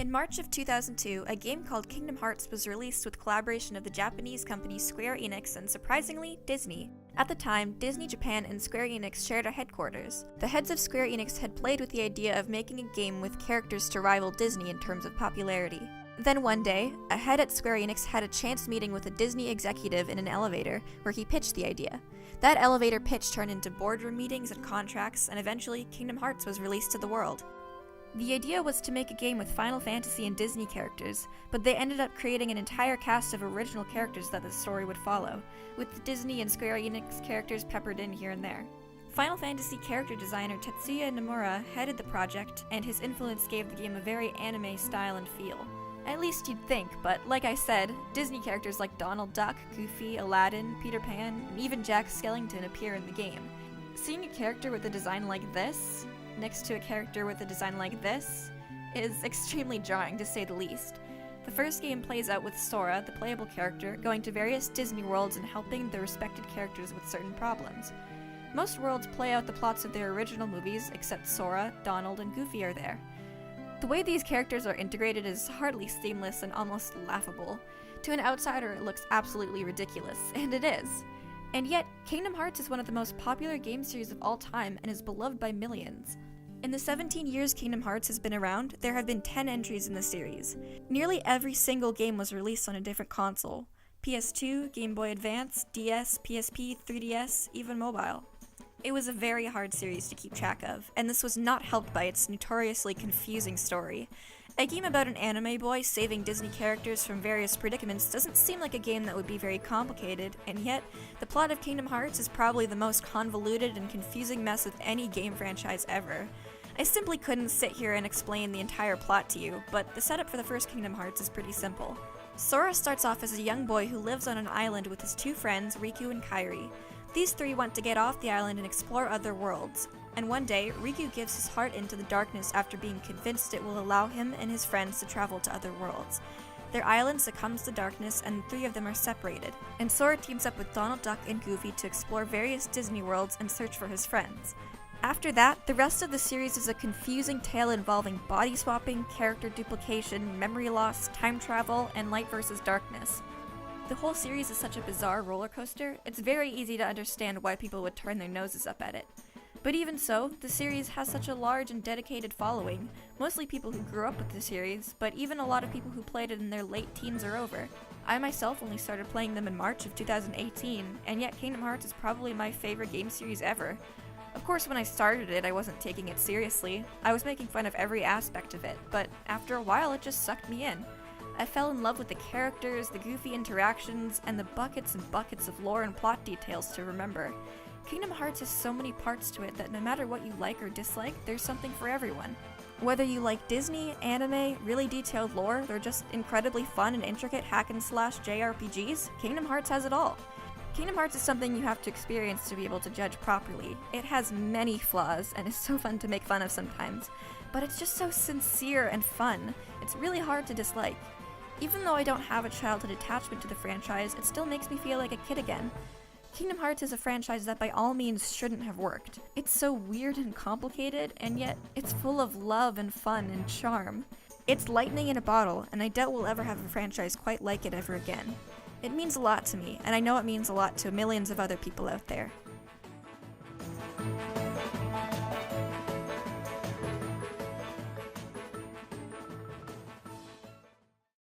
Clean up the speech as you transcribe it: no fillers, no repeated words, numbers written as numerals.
In March of 2002, a game called Kingdom Hearts was released with collaboration of the Japanese company Square Enix and, surprisingly, Disney. At the time, Disney Japan and Square Enix shared a headquarters. The heads of Square Enix had played with the idea of making a game with characters to rival Disney in terms of popularity. Then one day, a head at Square Enix had a chance meeting with a Disney executive in an elevator, where he pitched the idea. That elevator pitch turned into boardroom meetings and contracts, and eventually Kingdom Hearts was released to the world. The idea was to make a game with Final Fantasy and Disney characters, but they ended up creating an entire cast of original characters that the story would follow, with the Disney and Square Enix characters peppered in here and there. Final Fantasy character designer Tetsuya Nomura headed the project, and his influence gave the game a very anime style and feel. At least you'd think, but like I said, Disney characters like Donald Duck, Goofy, Aladdin, Peter Pan, and even Jack Skellington appear in the game. Seeing a character with a design like this, next to a character with a design like this, is extremely jarring to say the least. The first game plays out with Sora, the playable character, going to various Disney worlds and helping the respected characters with certain problems. Most worlds play out the plots of their original movies, except Sora, Donald, and Goofy are there. The way these characters are integrated is hardly seamless and almost laughable. To an outsider, it looks absolutely ridiculous, and it is. And yet, Kingdom Hearts is one of the most popular game series of all time and is beloved by millions. In the 17 years Kingdom Hearts has been around, there have been 10 entries in the series. Nearly every single game was released on a different console: PS2, Game Boy Advance, DS, PSP, 3DS, even mobile. It was a very hard series to keep track of, and this was not helped by its notoriously confusing story. A game about an anime boy saving Disney characters from various predicaments doesn't seem like a game that would be very complicated, and yet, the plot of Kingdom Hearts is probably the most convoluted and confusing mess of any game franchise ever. I simply couldn't sit here and explain the entire plot to you, but the setup for the first Kingdom Hearts is pretty simple. Sora starts off as a young boy who lives on an island with his two friends, Riku and Kairi. These three want to get off the island and explore other worlds. And one day, Riku gives his heart into the darkness after being convinced it will allow him and his friends to travel to other worlds. Their island succumbs to darkness, and the three of them are separated, and Sora teams up with Donald Duck and Goofy to explore various Disney worlds and search for his friends. After that, the rest of the series is a confusing tale involving body swapping, character duplication, memory loss, time travel, and light versus darkness. The whole series is such a bizarre roller coaster, it's very easy to understand why people would turn their noses up at it. But even so, the series has such a large and dedicated following, mostly people who grew up with the series, but even a lot of people who played it in their late teens or over. I myself only started playing them in March of 2018, and yet Kingdom Hearts is probably my favorite game series ever. Of course, when I started it, I wasn't taking it seriously. I was making fun of every aspect of it, but after a while it just sucked me in. I fell in love with the characters, the goofy interactions, and the buckets and buckets of lore and plot details to remember. Kingdom Hearts has so many parts to it that no matter what you like or dislike, there's something for everyone. Whether you like Disney, anime, really detailed lore, or just incredibly fun and intricate hack-and-slash JRPGs, Kingdom Hearts has it all. Kingdom Hearts is something you have to experience to be able to judge properly. It has many flaws, and is so fun to make fun of sometimes, but it's just so sincere and fun. It's really hard to dislike. Even though I don't have a childhood attachment to the franchise, it still makes me feel like a kid again. Kingdom Hearts is a franchise that by all means shouldn't have worked. It's so weird and complicated, and yet it's full of love and fun and charm. It's lightning in a bottle, and I doubt we'll ever have a franchise quite like it ever again. It means a lot to me, and I know it means a lot to millions of other people out there.